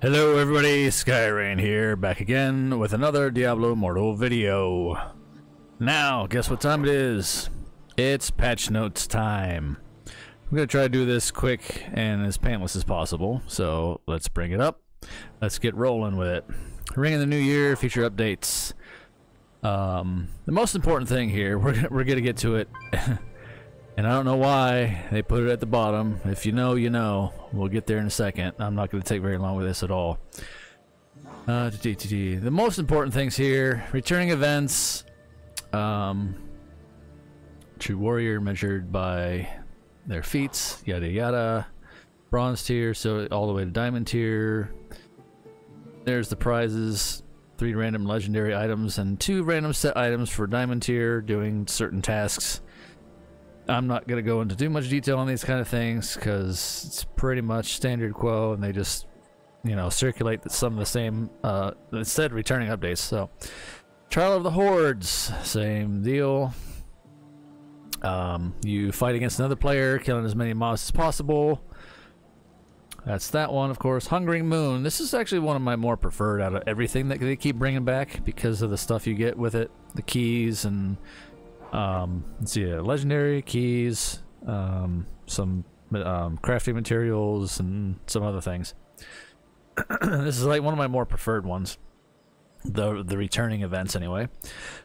Hello everybody, Skyrain here, back again with another Diablo Immortal video. Now, guess what time it is? It's patch notes time. I'm gonna try to do this quick and as painless as possible, so let's bring it up. Let's get rolling with it. Ring of the New Year, feature updates. The most important thing here, we're gonna get to it. And I don't know why they put it at the bottom. If you know, you know. We'll get there in a second. I'm not going to take very long with this at all. The most important things here. Returning events. True warrior measured by their feats. Yada yada. Bronze tier, so all the way to diamond tier. There's the prizes. 3 random legendary items and 2 random set items for diamond tier doing certain tasks. I'm not going to go into too much detail on these kind of things because it's pretty much standard quo and they just, you know, circulate some of the same, instead returning updates. So, Trial of the Hordes, same deal. You fight against another player, killing as many mobs as possible. That's that one, of course. Hungering Moon. This is actually one of my more preferred out of everything that they keep bringing back because of the stuff you get with it. The keys and... let's see, legendary keys, some crafting materials, and some other things. This is like one of my more preferred ones. The returning events, anyway.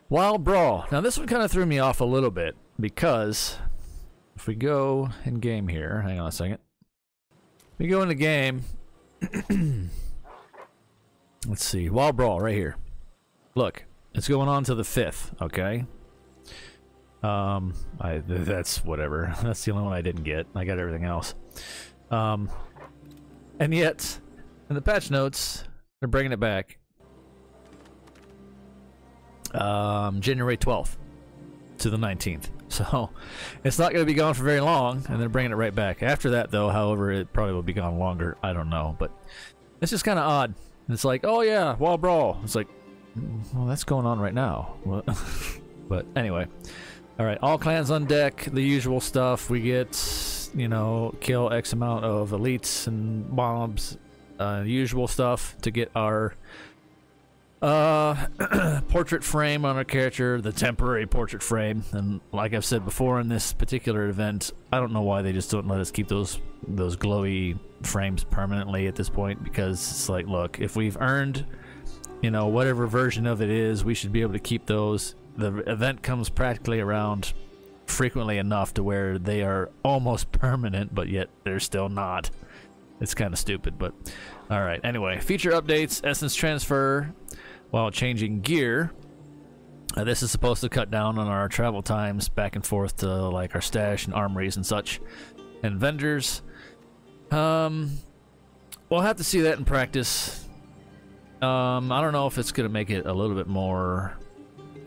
Wild Brawl. Now this one kind of threw me off a little bit because if we go in game here, hang on a second. If we go into game, let's see, Wild Brawl right here. Look, it's going on to the 5th, okay? That's whatever. That's the only one I didn't get. I got everything else. And yet, in the patch notes, they're bringing it back. January 12th to the 19th. So, it's not going to be gone for very long, and they're bringing it right back. After that, though, however, it probably will be gone longer. I don't know, but it's just kind of odd. It's like, oh yeah, Wild Brawl. It's like, well, that's going on right now. But anyway. Alright, all clans on deck, the usual stuff. We get, you know, kill X amount of elites and mobs, usual stuff to get our portrait frame on our character, the temporary portrait frame. And like I've said before in this particular event, I don't know why they just don't let us keep those glowy frames permanently at this point, because it's like, look, if we've earned, you know, whatever version of it is, we should be able to keep those. The event comes practically around frequently enough to where they are almost permanent, but yet they're still not. It's kind of stupid, but alright. Anyway, feature updates, essence transfer while changing gear. This is supposed to cut down on our travel times back and forth to like our stash and armories and such. And vendors. We'll have to see that in practice. I don't know if it's going to make it a little bit more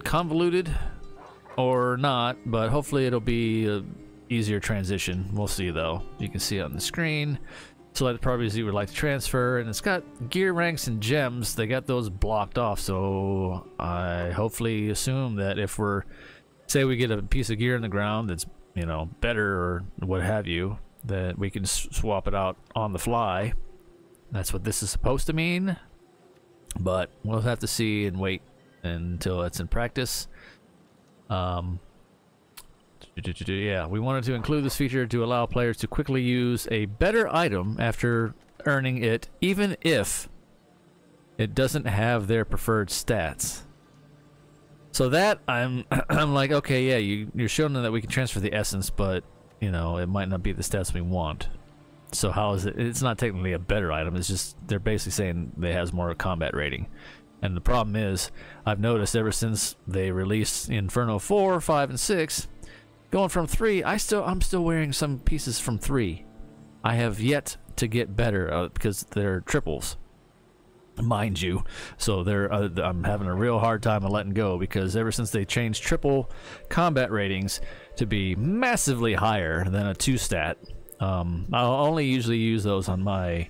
convoluted or not, but hopefully it'll be a easier transition. We'll see though. You can see it on the screen. Select properties you would like to transfer, and it's got gear ranks and gems. They got those blocked off, so I hopefully assume that if we're, say we get a piece of gear in the ground that's, you know, better or what have you, that we can swap it out on the fly. That's what this is supposed to mean, but we'll have to see and wait until it's in practice. Yeah, we wanted to include this feature to allow players to quickly use a better item after earning it, even if it doesn't have their preferred stats. So that I'm like, okay, yeah, you're showing them that we can transfer the essence, but you know, it might not be the stats we want. So how is it? It's not technically a better item. It's just they're basically saying it has more combat rating. And the problem is, I've noticed ever since they released Inferno 4, 5, and 6, going from 3, I'm still wearing some pieces from 3. I have yet to get better because they're triples, mind you. So I'm having a real hard time of letting go because ever since they changed triple combat ratings to be massively higher than a 2-stat, I'll only usually use those on my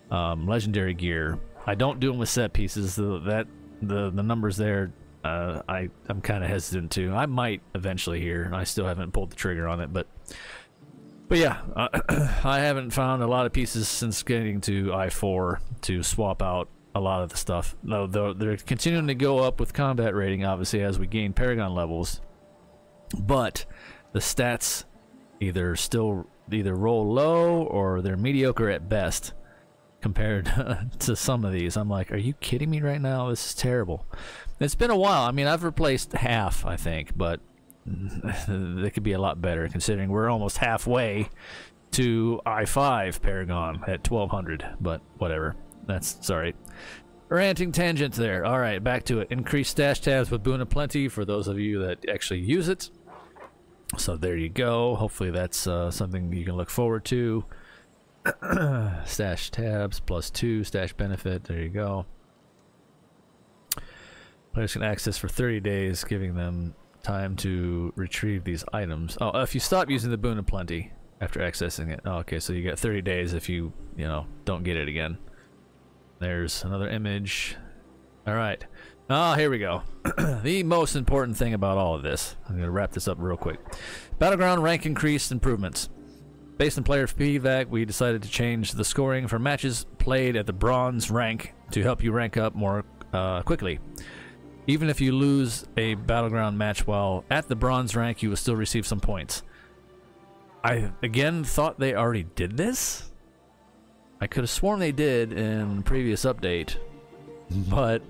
legendary gear. I don't do them with set pieces. The numbers there, I'm kind of hesitant to. I might eventually here. I still haven't pulled the trigger on it, but But yeah, I haven't found a lot of pieces since getting to I4 to swap out a lot of the stuff. No, they're continuing to go up with combat rating, obviously, as we gain Paragon levels. But the stats either roll low or they're mediocre at best compared to some of these. I'm like, are you kidding me right now? This is terrible. It's been a while. I mean, I've replaced half, I think, but they could be a lot better considering we're almost halfway to I5 Paragon at 1200, but whatever. That's sorry. Ranting tangent there. All right, back to it. Increase stash tabs with Boon of Plenty for those of you that actually use it. So there you go. Hopefully that's something you can look forward to. Stash tabs +2 stash benefit. There you go. Players can access for 30 days, giving them time to retrieve these items. Oh, if you stop using the Boon of Plenty after accessing it. Oh, okay, so you get 30 days if you don't get it again. There's another image. All right. Oh, here we go. The most important thing about all of this. I'm going to wrap this up real quick. Battleground rank increase improvements. Based on player feedback, we decided to change the scoring for matches played at the bronze rank to help you rank up more quickly. Even if you lose a Battleground match while at the bronze rank, you will still receive some points. I, again, thought they already did this. I could have sworn they did in the previous update, but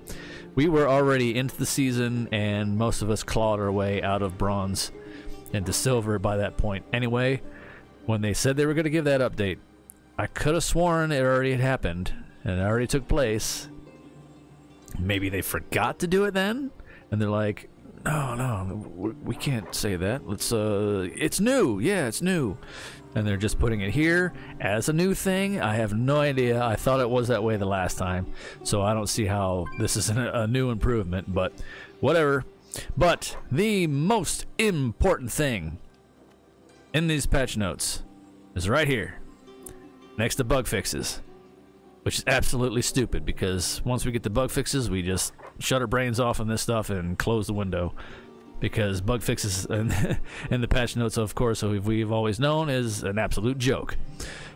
we were already into the season, and most of us clawed our way out of bronze into silver by that point. Anyway, when they said they were going to give that update, I could have sworn it already had happened, and it already took place. Maybe they forgot to do it then, and they're like, no, we can't say that. Let's, it's new. Yeah, it's new. And they're just putting it here as a new thing. I have no idea. I thought it was that way the last time, so I don't see how this is a new improvement, but whatever. But the most important thing in these patch notes is right here, next to bug fixes. Which is absolutely stupid, because once we get the bug fixes, we just shut our brains off on this stuff and close the window. Because bug fixes and the patch notes, of course, we've always known, is an absolute joke.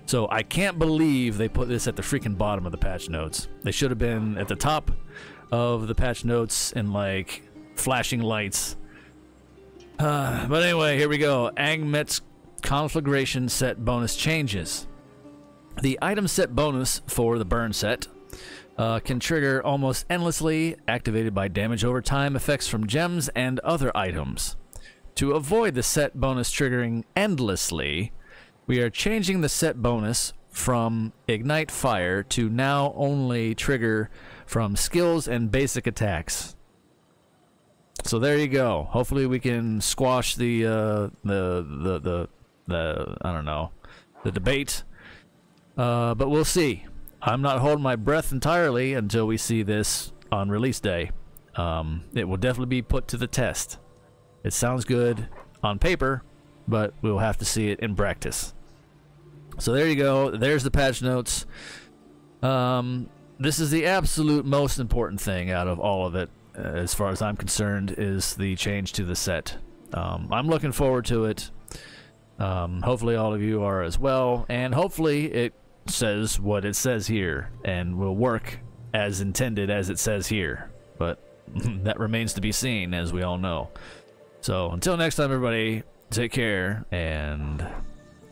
So I can't believe they put this at the freaking bottom of the patch notes. They should have been at the top of the patch notes in like flashing lights. But anyway, here we go. Angmet's conflagration set bonus changes. The item set bonus for the burn set can trigger almost endlessly, activated by damage over time effects from gems and other items. To avoid the set bonus triggering endlessly, we are changing the set bonus from Ignite Fire to now only trigger from skills and basic attacks. So there you go. Hopefully we can squash the I don't know, the debate. But we'll see. I'm not holding my breath entirely until we see this on release day. It will definitely be put to the test. It sounds good on paper, but we'll have to see it in practice. So there you go. There's the patch notes. This is the absolute most important thing out of all of it, as far as I'm concerned, is the change to the set. I'm looking forward to it. Hopefully all of you are as well, and hopefully it says what it says here and will work as intended as it says here, but that remains to be seen, as we all know. So until next time, everybody, take care and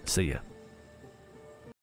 see ya.